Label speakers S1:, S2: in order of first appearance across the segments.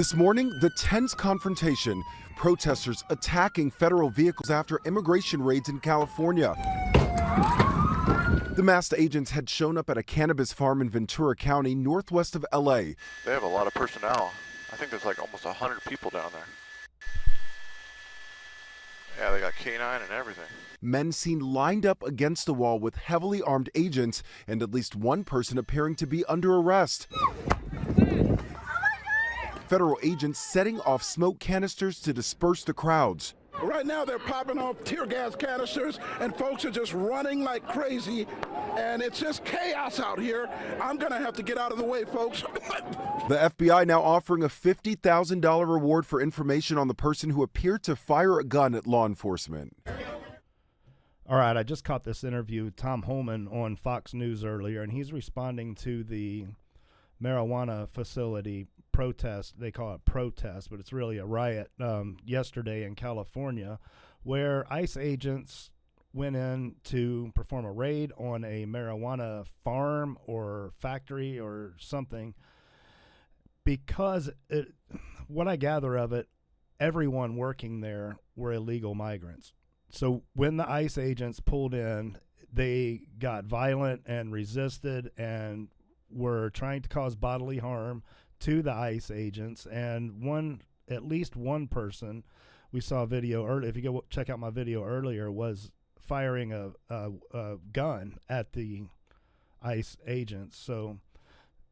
S1: This morning, the tense confrontation, protesters attacking federal vehicles after immigration raids in California. The masked agents had shown up at a cannabis farm in Ventura County, northwest of LA.
S2: They have a lot of personnel. I think there's like almost 100 people down there. Yeah, they got K9 and everything.
S1: Men seen lined up against the wall with heavily armed agents and at least one person appearing to be under arrest. Federal agents setting off smoke canisters to disperse the crowds.
S3: Right now they're popping off tear gas canisters and folks are just running like crazy and it's just chaos out here. I'm gonna have to get out of the way, folks.
S1: The FBI now offering a $50,000 reward for information on the person who appeared to fire a gun at law enforcement.
S4: All right, I just caught this interview with Tom Homan on Fox News earlier, and he's responding to the marijuana facility protest. They call it protest, but it's really a riot yesterday in California, where ICE agents went in to perform a raid on a marijuana farm or factory or something, because what I gather of it, everyone working there were illegal migrants. So when the ICE agents pulled in, they got violent and resisted and were trying to cause bodily harm to the ICE agents. And at least one person, we saw a video earlier, if you go check out my video earlier, was firing a gun at the ICE agents. So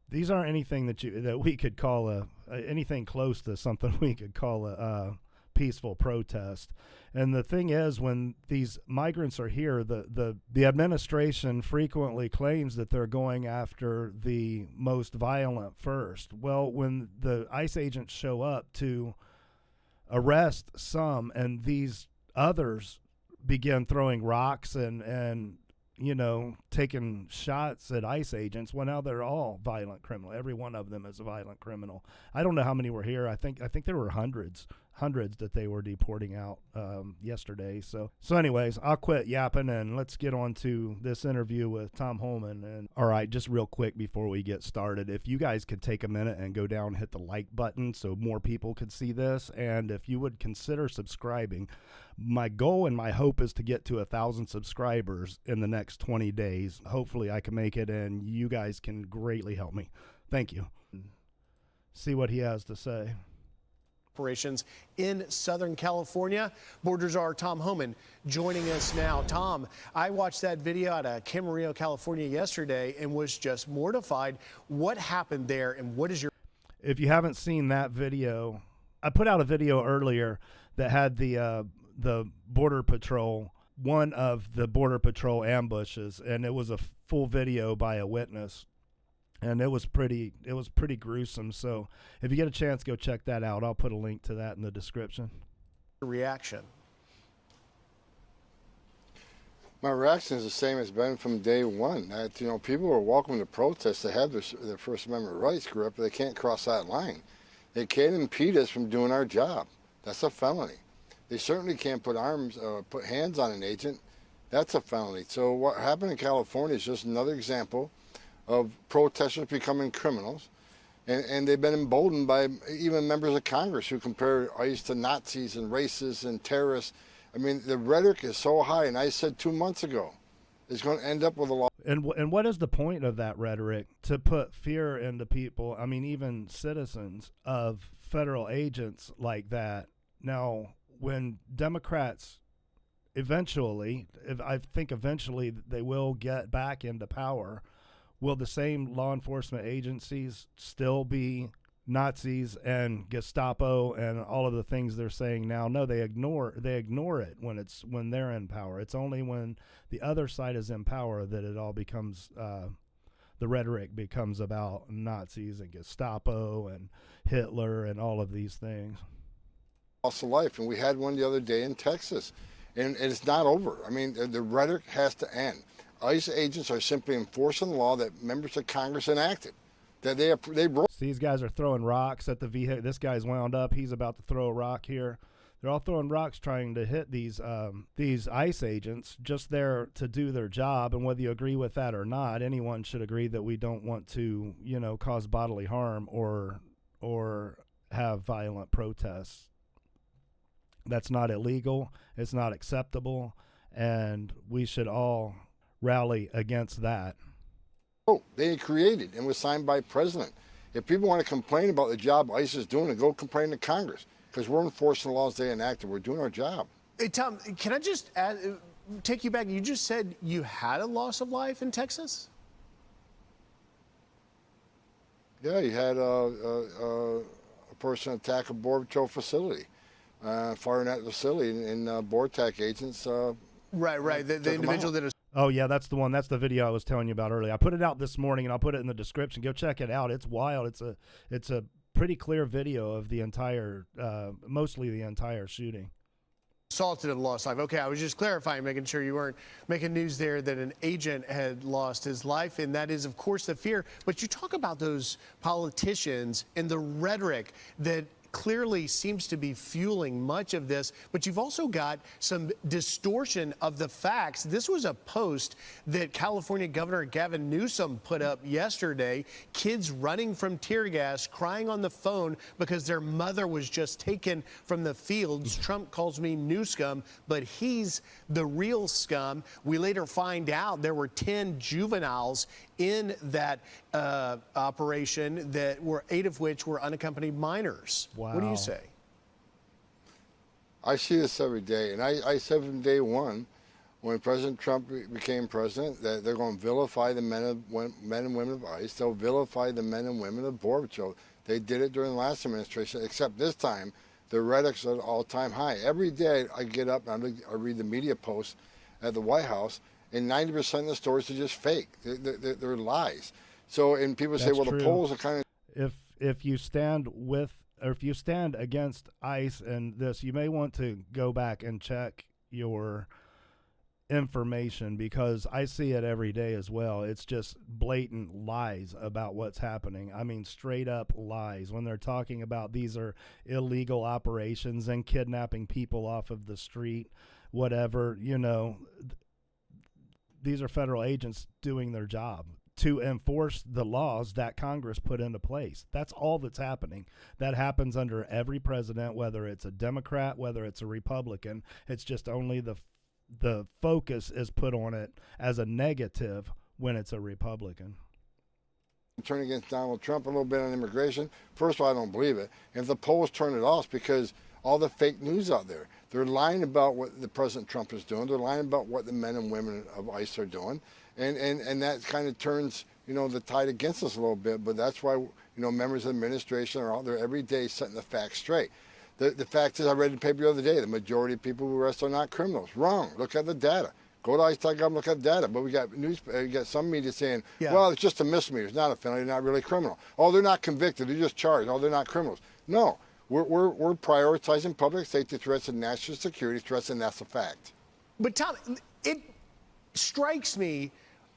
S4: these aren't anything that we could call anything close to something we could call a peaceful protest. And the thing is, when these migrants are here, the administration frequently claims that they're going after the most violent first. Well, when the ICE agents show up to arrest some and these others begin throwing rocks and taking shots at ICE agents, well, now they're all violent criminal. Every one of them is a violent criminal. I don't know how many were here. I think there were hundreds that they were deporting out yesterday. So anyways, I'll quit yapping and let's get on to this interview with Tom Homan. And all right, just real quick before we get started, if you guys could take a minute and go down and hit the like button so more people could see this, and if you would consider subscribing. My goal and my hope is to get to 1,000 subscribers in the next 20 days. Hopefully I can make it, and you guys can greatly help me. Thank you. See what he has to say.
S5: Operations in Southern California. Border Czar Tom Homan joining us now. Tom, I watched that video out of Camarillo, California yesterday and was just mortified. What happened there, and what is your...
S4: If you haven't seen that video, I put out a video earlier that had the Border Patrol, one of the Border Patrol ambushes, and it was a full video by a witness. And it was pretty gruesome. So if you get a chance, go check that out. I'll put a link to that in the description.
S5: Reaction?
S6: My reaction is the same as been from day one. That, people are welcome to protest. They have their First Amendment rights, but they can't cross that line. They can't impede us from doing our job. That's a felony. They certainly can't put hands on an agent. That's a felony. So what happened in California is just another example of protesters becoming criminals, and they've been emboldened by even members of Congress who compare ICE to Nazis and racists and terrorists. I mean, the rhetoric is so high, and I said 2 months ago, it's going to end up with a law.
S4: And what is the point of that rhetoric? To put fear into people, I mean, even citizens, of federal agents like that. Now, when Democrats eventually they will get back into power, will the same law enforcement agencies still be Nazis and Gestapo and all of the things they're saying now? No, they ignore it when they're in power. It's only when the other side is in power that it all becomes the rhetoric becomes about Nazis and Gestapo and Hitler and all of these things.
S6: Loss of life, and we had one the other day in Texas, and it's not over. I mean, the rhetoric has to end. ICE agents are simply enforcing the law that members of Congress enacted. That they broke.
S4: So these guys are throwing rocks at the vehicle. This guy's wound up. He's about to throw a rock here. They're all throwing rocks trying to hit these ICE agents just there to do their job. And whether you agree with that or not, anyone should agree that we don't want to, cause bodily harm or have violent protests. That's not illegal. It's not acceptable. And we should all rally against that.
S6: Oh, they created and was signed by president. If people want to complain about the job ICE is doing, go complain to Congress, because we're enforcing the laws they enacted. We're doing our job.
S5: Hey, Tom, can I just take you back? You just said you had a loss of life in Texas?
S6: Yeah, you had a person attack a Border Patrol facility, firing at the facility, and BORTAC agents.
S5: Right. The individual that is.
S4: Oh, yeah, that's the one. That's the video I was telling you about earlier. I put it out this morning, and I'll put it in the description. Go check it out. It's wild. It's a pretty clear video of the entire, mostly the entire shooting.
S5: Assaulted and lost life. Okay, I was just clarifying, making sure you weren't making news there that an agent had lost his life, and that is, of course, the fear. But you talk about those politicians and the rhetoric that clearly seems to be fueling much of this, but you've also got some distortion of the facts. This was a post that California Governor Gavin Newsom put up yesterday. Kids running from tear gas, crying on the phone because their mother was just taken from the fields. Trump calls me new scum, but he's the real scum. We later find out there were 10 juveniles in that operation, that were 8 of which were unaccompanied minors.
S4: Wow.
S5: What do you say?
S6: I see this every day, and I said from day one, when President Trump became president, that they're going to vilify the men and women of ICE. They'll vilify the men and women of Border Patrol. They did it during the last administration, except this time, the rhetoric's at an all-time high. Every day I get up and I read the media posts at the White House, and 90% of the stories are just fake. They're lies. So, and people say, well,
S4: true.
S6: the polls are kind
S4: of. If you stand with, or if you stand against ICE and this, you may want to go back and check your information, because I see it every day as well. It's just blatant lies about what's happening. I mean, straight up lies when they're talking about these are illegal operations and kidnapping people off of the street, whatever, these are federal agents doing their job to enforce the laws that Congress put into place. That's all that's happening. That happens under every president, whether it's a Democrat, whether it's a Republican. It's just only the focus is put on it as a negative when it's a Republican.
S6: turn against Donald Trump a little bit on immigration. First of all, I don't believe it. And if the polls turn it off, because all the fake news out there, they're lying about what the President Trump is doing. They're lying about what the men and women of ICE are doing. And that kind of turns, the tide against us a little bit. But that's why, members of the administration are out there every day setting the facts straight. The fact is, I read in the paper the other day, the majority of people who arrest are not criminals. Wrong. Look at the data. Go to ICE.gov and look at the data. But we got some media saying, well, it's just a misdemeanor. It's not a felony. They're not really criminal. Oh, they're not convicted. They're just charged. Oh, they're not criminals. No. We're prioritizing public safety threats and national security threats, and that's a fact.
S5: But, Tom, it strikes me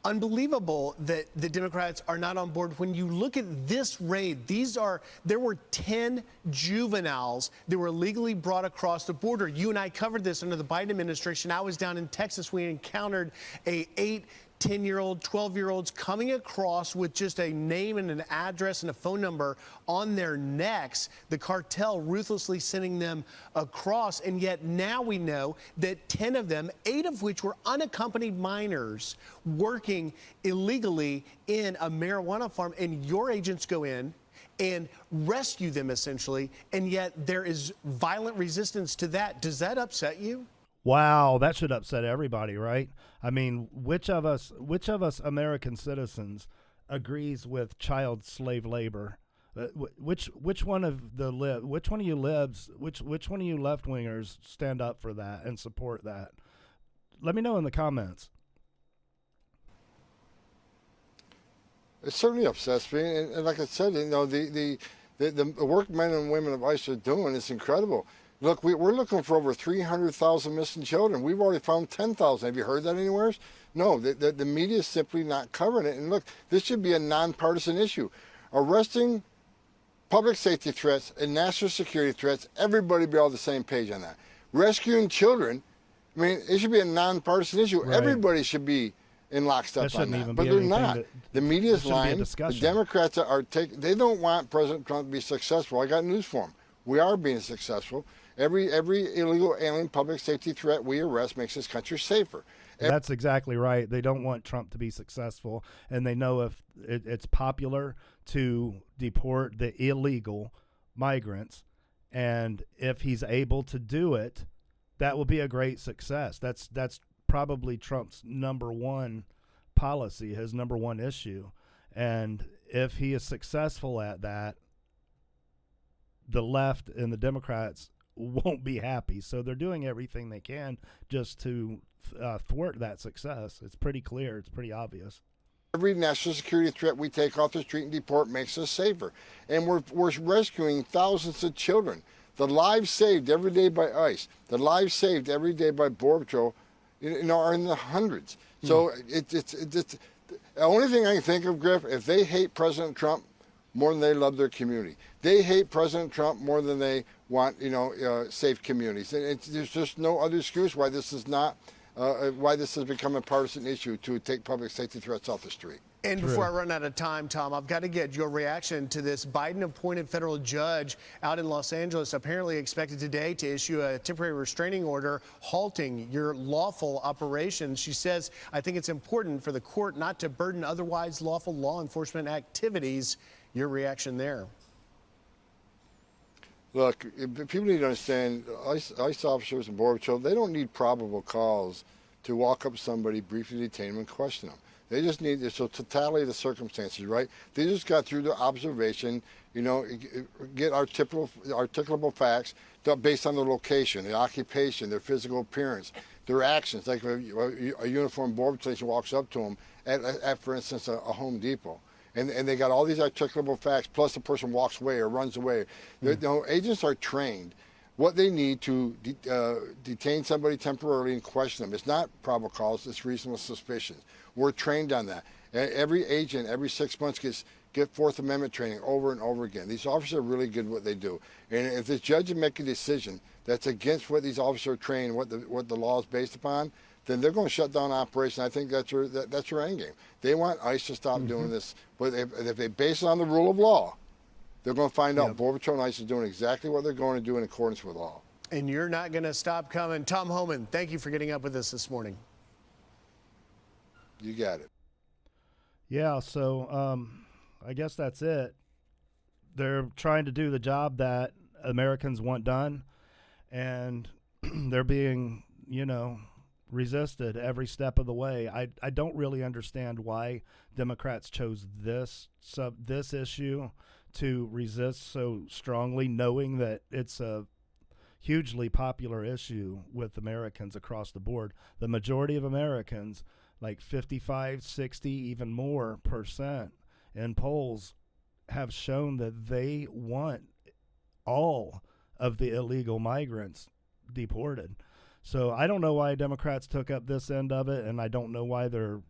S5: unbelievable that the Democrats are not on board. When you look at this raid, there were 10 juveniles that were legally brought across the border. You and I covered this under the Biden administration. I was down in Texas. We encountered 8, 10-year-old, 12-year-olds coming across with just a name and an address and a phone number on their necks, the cartel ruthlessly sending them across. And yet now we know that 10 of them, 8 of which were unaccompanied minors working illegally in a marijuana farm, and your agents go in and rescue them essentially, and yet there is violent resistance to that. Does that upset you?
S4: Wow, that should upset everybody, right? I mean, which of us American citizens agrees with child slave labor? Which one of you left wingers stand up for that and support that? Let me know in the comments.
S6: It certainly upsets me, and like I said, the work men and women of ICE are doing is incredible. Look, we're looking for over 300,000 missing children. We've already found 10,000. Have you heard that anywhere? No, the media is simply not covering it. And look, this should be a nonpartisan issue. Arresting public safety threats and national security threats, everybody be on the same page on that. Rescuing children, I mean, it should be a nonpartisan issue.
S4: Right.
S6: Everybody should be in lockstep
S4: That
S6: on
S4: shouldn't
S6: that.
S4: even
S6: But
S4: be
S6: they're
S4: anything
S6: not.
S4: that-
S6: The media's
S4: shouldn't be a
S6: lying. The
S4: discussion.
S6: Democrats they don't want President Trump to be successful. I got news for them. We are being successful. Every illegal alien public safety threat we arrest makes this country safer.
S4: That's exactly right. They don't want Trump to be successful, and they know if it's popular to deport the illegal migrants, and if he's able to do it, that will be a great success. That's probably Trump's number one policy, his number one issue. And if he is successful at that, the left and the Democrats won't be happy. So they're doing everything they can just to thwart that success. It's pretty clear. It's pretty obvious.
S6: Every national security threat we take off the street and deport makes us safer. And we're rescuing thousands of children. The lives saved every day by ICE, the lives saved every day by Border Patrol, are in the hundreds. So it's the only thing I can think of, Griff, if they hate President Trump more than they love their community. They hate President Trump more than they want, safe communities. And there's just no other excuse why this is not, why this has become a partisan issue to take public safety threats off the street.
S5: And before I run out of time, Tom, I've got to get your reaction to this Biden-appointed federal judge out in Los Angeles, apparently expected today to issue a temporary restraining order halting your lawful operations. She says, I think it's important for the court not to burden otherwise lawful law enforcement activities. Your reaction there?
S6: Look, people need to understand, ICE officers and Border Patrol, they don't need probable cause to walk up to somebody, briefly detain them, and question them. They just need the totality of the circumstances, right? They just got through the observation, get articulable facts based on their location, their occupation, their physical appearance, their actions. Like a uniformed Border Patrol agent walks up to them at for instance, a Home Depot. And they got all these articulable facts, plus the person walks away or runs away. Agents are trained. What they need to detain somebody temporarily and question them. It's not probable cause, it's reasonable suspicion. We're trained on that. Every agent, every 6 months, get Fourth Amendment training over and over again. These officers are really good at what they do. And if this judge would make a decision that's against what these officers are trained, what the law is based upon, then they're going to shut down operation. I think that's your end game. They want ICE to stop doing this. But if they base it on the rule of law, they're going to find out Border Patrol and ICE is doing exactly what they're going to do in accordance with law.
S5: And you're not going to stop coming. Tom Homan, thank you for getting up with us this morning.
S6: You got it.
S4: Yeah, so I guess that's it. They're trying to do the job that Americans want done, and they're being, resisted every step of the way. I don't really understand why Democrats chose this issue to resist so strongly, knowing that it's a hugely popular issue with Americans across the board. The majority of Americans, like 55, 60, even more % in polls, have shown that they want all of the illegal migrants deported. So I don't know why Democrats took up this end of it, and I don't know why they're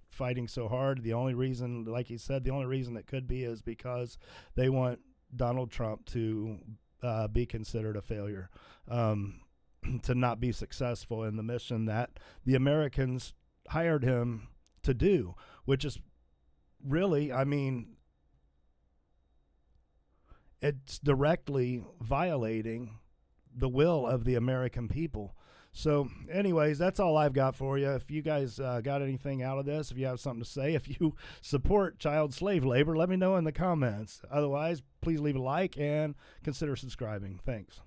S4: fighting so hard. The only reason, like he said, the only reason it could be is because they want Donald Trump to be considered a failure, to not be successful in the mission that the Americans hired him to do, which is really, it's directly violating the will of the American people. So anyways, that's all I've got for you. If you guys got anything out of this, if you have something to say, if you support child slave labor, let me know in the comments. Otherwise, please leave a like and consider subscribing. Thanks.